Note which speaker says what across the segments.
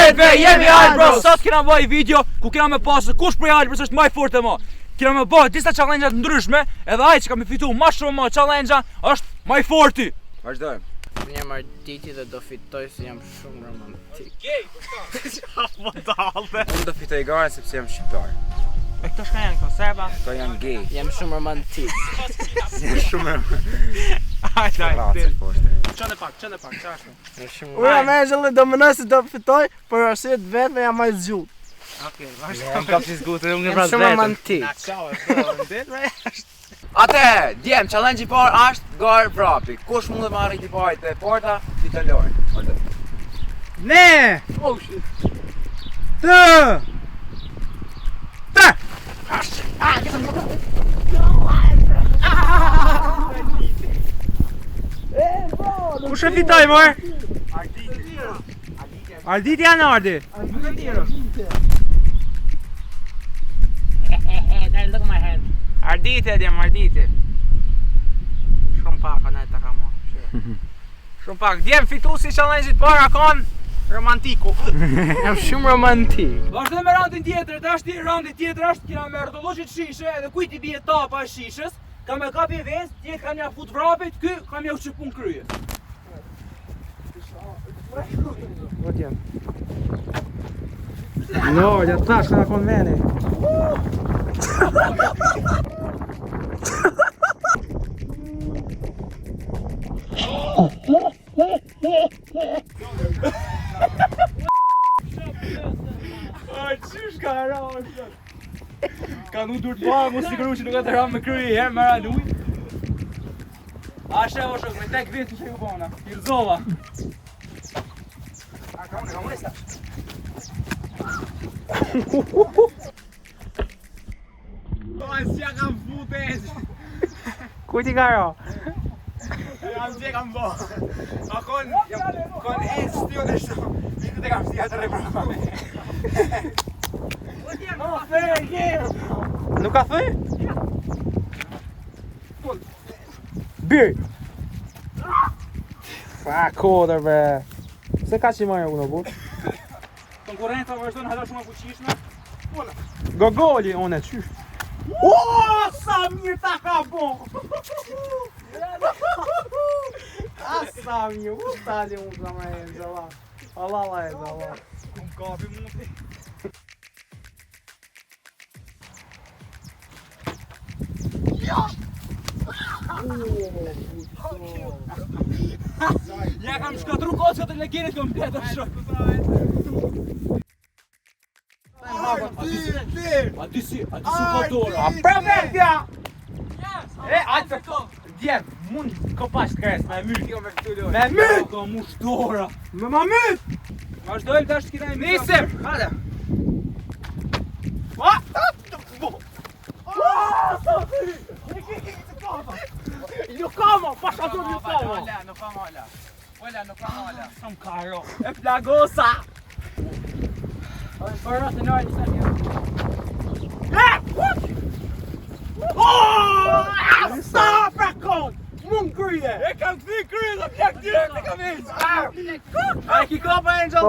Speaker 1: Salve, jemi Albros! Sot kena bëj video ku kena me pasë kush prej Albros është më i fortë më. Kena me bëj disa challenge të ndryshme, edhe ai që ka me fitu më shumë më challenge është më i forti. Vazhdojmë.
Speaker 2: Unë jam Arditi dhe do fitoj se jam shumë romantik.
Speaker 3: Unë do fitoj garën sepse jam shqiptar.
Speaker 1: E këto shka janë konserva?
Speaker 3: Këto janë gay.
Speaker 2: Jam shumë romantik.
Speaker 3: Jam shumë
Speaker 1: Hajde. Çone pak, çashtu.
Speaker 2: Jam shumë
Speaker 4: Unë jam Angel do mënoj se do fitoj për arsye të vetme jam më i zgjuar.
Speaker 1: Okej,
Speaker 3: Jam kapshis gutë, unë
Speaker 2: Jam shumë romantik.
Speaker 3: Ate, djem, challenge i parë është garë vrapi. Kush mund të më arriti parë të porta, fiton lojën.
Speaker 4: Ne!
Speaker 1: Oh shit.
Speaker 4: Të! Kush e fitoj mor? Arditi janë Ardi.
Speaker 2: Look at my hand.
Speaker 4: Arditi jam Arditi. Shumë pak ana ta kam. Shumë pak. Djem fituesi challenge-it para kanë romantiku. Jam shumë romantik.
Speaker 1: Vazhdojmë me raundin tjetër, tashti raundi tjetër është kena me rrotulloshit shishe edhe kujt i bie tapa e shishës, ka me kapi vez, tjetë ka mja fut vrapit, ky ka mja uqë pun kryje.
Speaker 4: No, ja tash ka kon veni.
Speaker 1: Ai, çish ka rrosë. Ka nuk dur të bëjmë mos sigurisht nuk ka të ram me kryje herë me ran ujë. A shef ose me tek vetë që u bona. Irzova. A ka unë sa. Ai si kam futesh.
Speaker 4: Kujt i ka ro?
Speaker 1: Jam që kam bo. A kon e stiu në shto. Vitë të kam si atë reprove.
Speaker 4: Nuk ka thëj? Bir. Fa kodër bre. Se ka që marrë unë but?
Speaker 1: Konkurenca vazhdon hala shumë e fuqishme.
Speaker 4: Gogoli unë e qysh.
Speaker 1: Sa mirë ta ka bo.
Speaker 4: Asa mirë, u stali unë ka me e nëzëlla. Allah e zëlla.
Speaker 1: Kum kapi mundi. Ja kam shkatru kockat e legenit komplet është shok. A ti si po dora.
Speaker 4: A prapetja! E, atë djem, mund ko pas kres me myt. Me myt!
Speaker 1: Ka mush dora.
Speaker 4: Me ma myt!
Speaker 1: Vazhdojmë tash të kina
Speaker 4: Nisim! Hajde! Nuk kama, pasha të nuk kama!
Speaker 3: Nuk kam hala. Nuk kam hala.
Speaker 4: Shumë karo!
Speaker 1: E plagosa.
Speaker 2: Bërë të nërë njësa një.
Speaker 4: Sa prakon! Mund kryje!
Speaker 1: E kam këthi kryje dhe pjak direkt e kam eqë.
Speaker 4: A ki kopa Angel?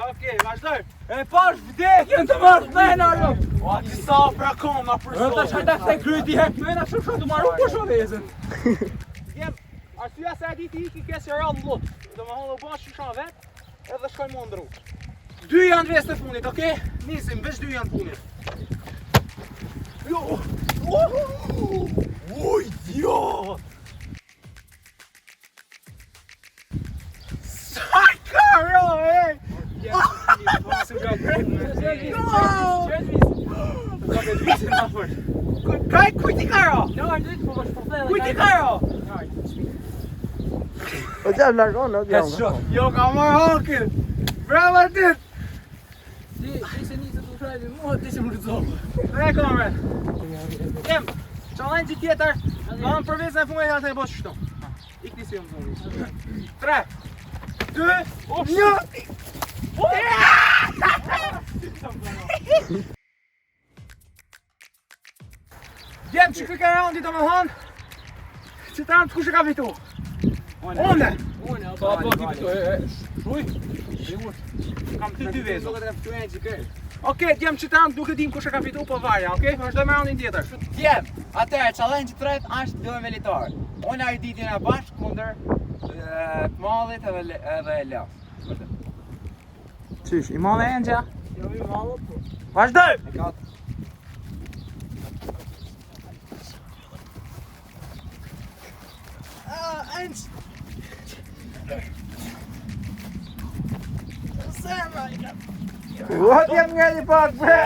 Speaker 4: Okej, vazhdoj!
Speaker 1: E pash vdekjen të marrë mena jo.
Speaker 4: O, ti sa prakon ma
Speaker 1: Rëta
Speaker 4: përsoj!
Speaker 1: shkajta këtaj kryjt i hek mena shumë shumë të marru për shumë vezën.
Speaker 4: Djem, arsyeja se a diti iki kesi rallë lot. Do më honë u bash shisha vet, edhe shkoj më ndru. 2 janë vest të funit, okej? Nisim, veç 2 janë funit. Jo! Uj, jo! Sa karo, ej! Kaj, kujt i karo? Kujt i karo?
Speaker 5: O gjallë largon, o
Speaker 1: Këtë shok.
Speaker 4: Jo, ka marrë hakin! Bravo dit!
Speaker 2: Ti se njëse të shrajnë mua, ti se më rëzohë.
Speaker 4: E kamre! Jem, challenge tjetër, kam për vezën e funit atë e bosh shto. Ikni si më zoni. 3, 2, 1! Jem që këka raundi do me hanë, që të raund kush e ka fitu? One!
Speaker 2: Unë,
Speaker 1: Po, ti fitu, shuj?
Speaker 4: Kam ty dy vezë.
Speaker 3: Do të fitu Angel kë.
Speaker 4: Okej, djem që tanë duke dim kush e ka fitu, po varja, okej? Vazhdoj me raundin tjetër.
Speaker 3: Djem, atëherë challenge i tretë është lojë me litar. Unë arditjen e bashkë kundër të mallit edhe Elias.
Speaker 4: Qysh, i madhe Angel?
Speaker 2: Jo, i mallo po.
Speaker 4: Vazhdoj!
Speaker 3: E ka
Speaker 4: Ua, djem ngelli pak, bre!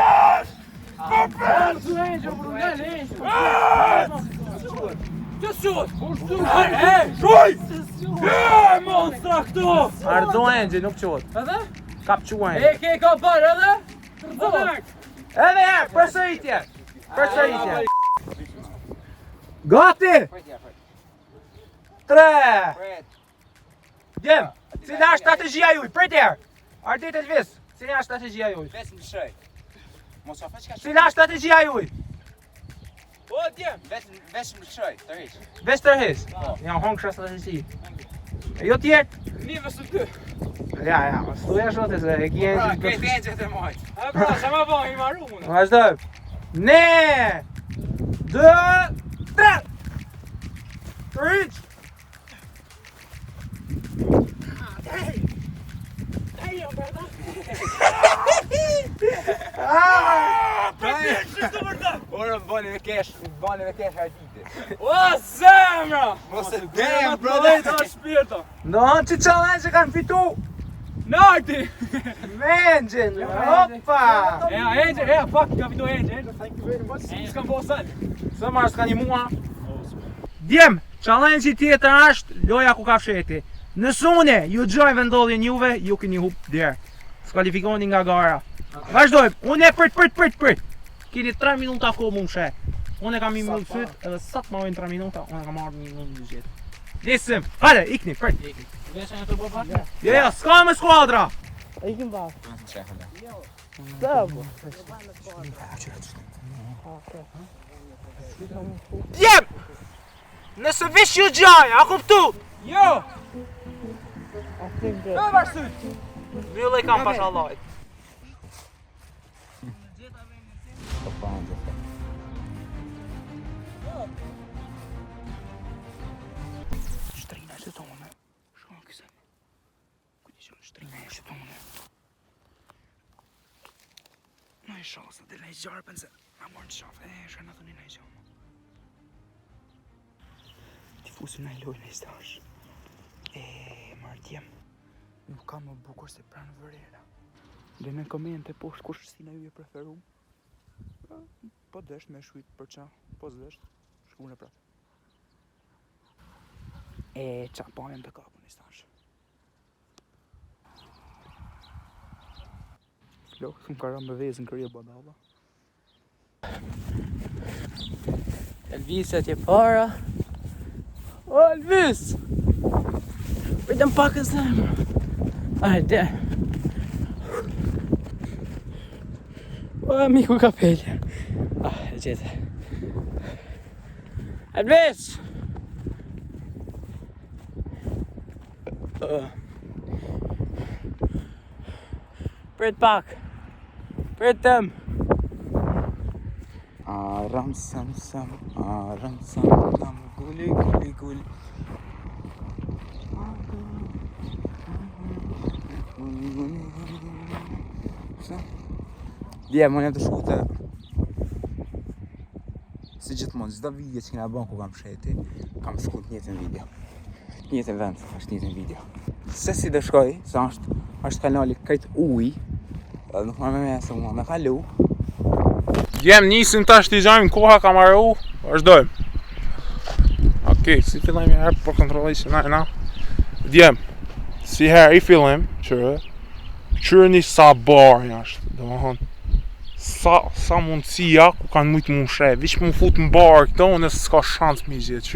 Speaker 2: Su Angel, por não é Angel. Të shut!
Speaker 1: Shuj! Monstra këtu!
Speaker 4: Ardo Angel, nuk quhet.
Speaker 2: Edhe?
Speaker 4: Kap quajnë.
Speaker 2: Ke ka parë edhe? Tërdojnë!
Speaker 4: Edhe ja, përsëritje! Përsëritje! Gati! 3! Djem, cila është strategjia juaj? Pritjer! Ardit Elvis, cila është strategjia juaj?
Speaker 3: Vetëm të shoj. Mos u afaq ka.
Speaker 4: Cila është strategjia juaj?
Speaker 2: O, djem!
Speaker 3: Vetëm të shoj, të rish.
Speaker 4: Veç tërheq. Ja, hongsha strategji. E jo tjetë?
Speaker 2: Një vësë ty.
Speaker 4: Ja, stuja shote se e kje
Speaker 3: Pra,
Speaker 4: Angel.
Speaker 3: këtë Angel të mojt.
Speaker 2: A pra, sa ma bo, i maru mune.
Speaker 4: Vazhdoj. Ne! 2, 3! Rich!
Speaker 3: Ora bëni me kesh ardite.
Speaker 2: O, zemra!
Speaker 3: Mos e
Speaker 2: Dem,
Speaker 3: bro.
Speaker 2: të shpirto.
Speaker 4: Do që challenge e kanë fitu
Speaker 2: Narti!
Speaker 4: me Angel. Opa!
Speaker 2: Angel, fuck, ka fitu Angel. Thank you very much. S'kam po sal.
Speaker 4: Së marrë s'ka një mua. Djem, challenge i tjetër është loja ku ka fsheti. Nësune, ju gjoj vendodhjen juve, ju keni hup djerë. S'kvalifikoni nga gara. Vazhdojmë, unë e prit. Keni 3 minuta kohë mu mshe. Unë e kam 1 minutë syt, edhe sa të marrin 3 minuta, unë e kam marrë 1 minutë 20. Nisim, hajde, ikni, prit.
Speaker 2: Vesha në të po pak?
Speaker 4: Jo, s'ka me skuadra.
Speaker 2: Ikim bak.
Speaker 4: Djem! Nëse vish ju gjaj, a kuptu?
Speaker 2: Jo!
Speaker 4: Në vërsyt! Mjëllë i kam pasha Allahit. Shtrina është tonë. Shumë kësë. Këtë që shtrina është tonë. Në i shasë, dhe në i gjarë pënse. A morë në shafë, shërë në thëni në i gjarë. Ti fusi në i lojnë e stash. Marë djem. Nuk ka më bukur se pranë vërera. Dhe në komente poshtë kush si në ju e preferum. Po desht me shujt për qa, po zesht, shku në prapë. Qa pajem të kapën i stash. Flokë, më ka rëmë me vezën kërje badalla.
Speaker 2: Elviset je para. O, Elvis! Pritëm pak e zemrë. Ajde. O, miku kapelje. E gjete. Elvis! Prit pak. Pritëm.
Speaker 3: Aram sam tam guli. Djem, unë jam të shku të si gjithmonë, çdo video që kena bën ku kam fsheti, kam shku të njëjtën video. Njëjtën vend, është njëjtën video. Se si do shkoj, se është kanali krejt ujë, edhe nuk marrë me se mua me kalu.
Speaker 4: Djem, nisim tash t'i gjajmë koha ka marru, vazhdojmë. Okej, si fillojmë herë për kontrolloj se na. Djem, si herë i fillim, qërëni sa barë jashtë, do më thonë. Sa mundësia ku kanë mujtë mu shre, vish mu fut në barë këto, nëse s'ka shansë mi gjithë,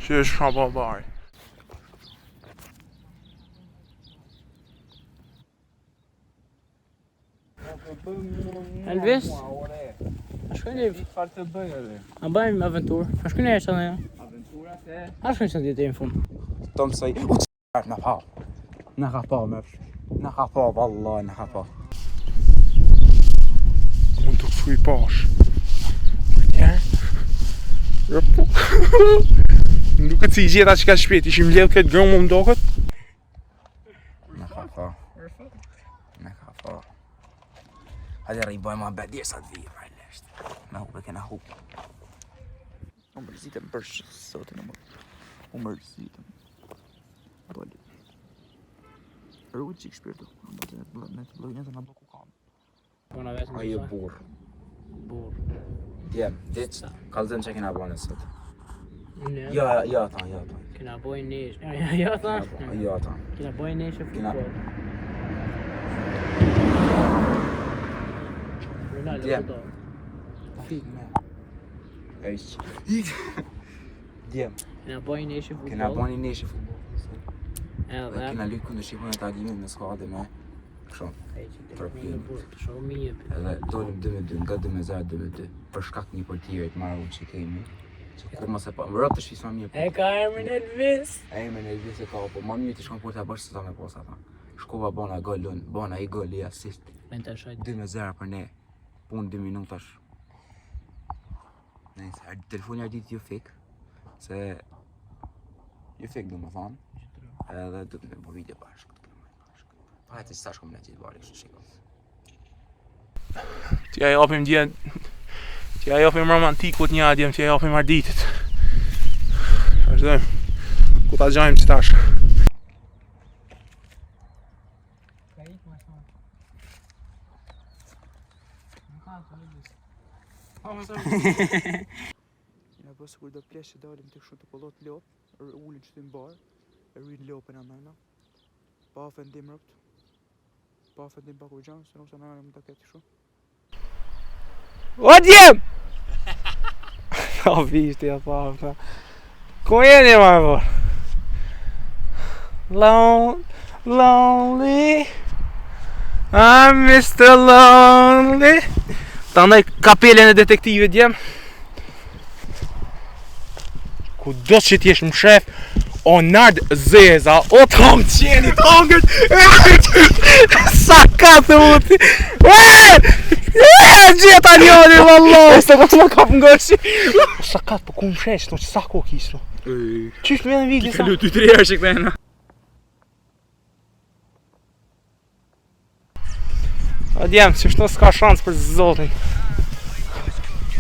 Speaker 4: që është shra ba barë.
Speaker 2: Elvis? A shkojnë e
Speaker 1: Farë të bëjë edhe.
Speaker 2: A bëjmë aventurë? A shkojnë e që në ja?
Speaker 1: Aventura se...
Speaker 2: A shkojnë që në ditë e në fund?
Speaker 3: Tom mësoj. U çfarë na pa. Na ka pa më. Na ka pa vallahi na ka pa.
Speaker 4: Mund të thuj pash. Njerë. Rëpu. Më duket si I gjeta që ka shpet, ishim ledh këtë grëmë më mdokët.
Speaker 3: Na ka pa. Na ka pa. Hajde rri bëjmë ma bet djerë sa të vijë, rajlesht. Me hupe kena hupe. U mërzitëm për sotin e më. U mërzitëm. Boli. Rrugë qik shpirtu. Me të blogin e të nga bloku kam. Ajo burë. Djem, ditë, kalëzën që kena bane sot. Ja ta.
Speaker 2: Kena boj nesh. Ja ta. Kena boj nesh e futbol.
Speaker 3: Djem. Djem.
Speaker 2: Kena boj nesh e futbol.
Speaker 3: Kena bani nesh e futbol.
Speaker 2: Edhe.
Speaker 3: Kena lykë këndë shqipën e tagimin me skade me shumë. Edhe dolim 2-2, nga 2-0, 2-2. Për shkak një portierit marrë që kemi. Kur mos e pa, më rëpë të shqisë ma mirë.
Speaker 2: E ka emrin Elvis.
Speaker 3: Emrin Elvis e ka, po ma mirë të shkon kur të bashkë së ta me posa ta. Shkova bona golun, bona I gol I asist. 2-0 për ne. Punë 2 minutash. Nejse, telefoni ardit ju fik. Se ju fik du më thonë. Edhe du të me bo video bashkë. Pa e të qësa shkom në gjithë bari, kështë shikos.
Speaker 4: T'ja japim djenë, t'ja japim romantikut një adjem, t'ja japim arditit. Vazhdojmë, ku ta gjajmë që tash. Në bësë kur do plesh që dalim të kështu të kollot lop, ullin që të mbarë, e rrinë lopën anajna. Pa ofendim rëpt. Pa ofendim pa kur gjanë, se nëse në më të ketë kështu. O djem! O vishti ja pa. Ku jeni ma bër? Lonely I'm Mr. Lonely. Ta ndaj kapelen e detektivit djem. Ku do që t'jesh më shef, o nard zeza, o t'ham qeni t'hangët. Sa ka të muti. Gjeta njoni vëlloh. Se ka të më kap ngërshi. Sa ka të po ku më shesh, që sa ko kisru. Qysh të vjen vidi sa? Kalu 2-3 herë që këtena. O djem, që shto s'ka shans për zotin.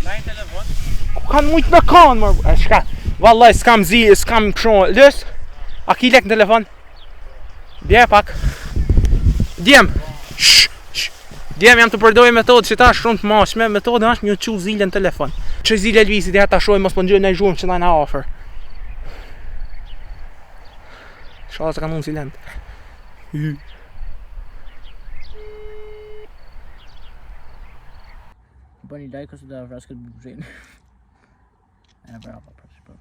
Speaker 4: Lajnë telefon? Ku kanë mujtë në kanë, mërë. E shka, vallaj, s'kam zi, s'kam këshon. Lës, a ki lek në telefon? Bje pak. Djem, djem, jam të përdoj metodë që ta shumë të mashme. Metodë është një qullë zile në telefon. Që zile Elvisit, ja ta shoj, mos për njën në i zhumë që na në afer. Shala se ka mund silent.
Speaker 2: Bëni like ose do vrasë këtë bubëzhin. E bravo, prapë.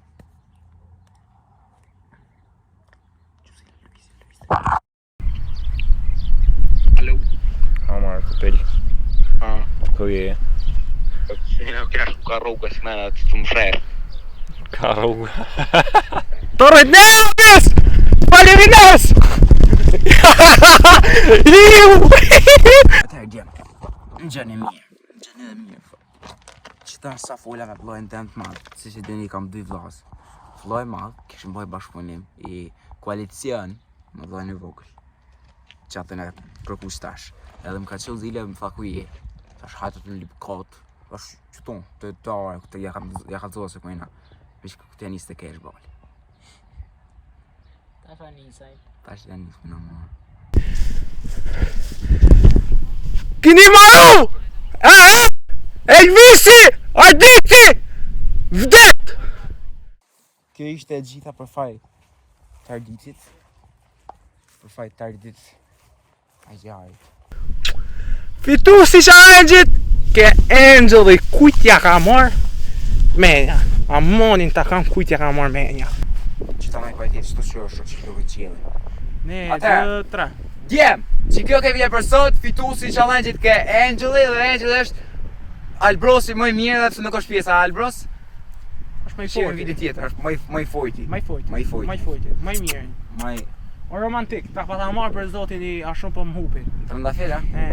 Speaker 5: Alo?
Speaker 6: Amar, kopel. Ku je?
Speaker 5: Në kërë ka rrugë së mena të më frerë.
Speaker 6: Ka rrugë.
Speaker 4: Torret në Elvis! Faleminas!
Speaker 3: Atëherë djem, në gjën e mirë. Që ta sa fola me vllojën tem të madh, si që dini kam 2 vllaz. Vllai madh, kishim bëj bashkëpunim I koalicion me vllajën e vogël. Që atë në kërkush tash. Edhe më ka qëllë zile më tha ku je. Tash hajtë të në lip kot. Tash qëton, të arë, këtë ja ka zohë se kujna. Vish këtë ja njës të kesh bali.
Speaker 2: Tash a njësaj.
Speaker 3: Tash ja njës kujna mua.
Speaker 4: Kini maru! Elvisi! Arditi! Vdet!
Speaker 3: Kjo ishte e gjitha për faj të arditit. Për faj të arditit. Ajaj.
Speaker 4: Fitusi challenge-it ke Angeli, kujtja ka marr menja. Amonin ta kam kujtja ka marr menja.
Speaker 3: Që ta me pajtit që të shërë që do këtë qjelin.
Speaker 4: 1, 2, 3.
Speaker 3: Djem, që kjo ke vje për sot, fitusi challenge-it ke Angeli dhe Angeli është Albrosi më I mirë dhe që nuk është pjesa Albros.
Speaker 4: Është më i
Speaker 3: Shihemi
Speaker 4: fortë.
Speaker 3: video tjetër, është më i fojti.
Speaker 4: Më i fortë.
Speaker 3: Më i fortë.
Speaker 4: Më i fortë. Më i mirë.
Speaker 3: Më
Speaker 4: O romantik, ta pa ta marrë për zotin i a shumë po më hupi.
Speaker 3: trëndafila.
Speaker 4: E.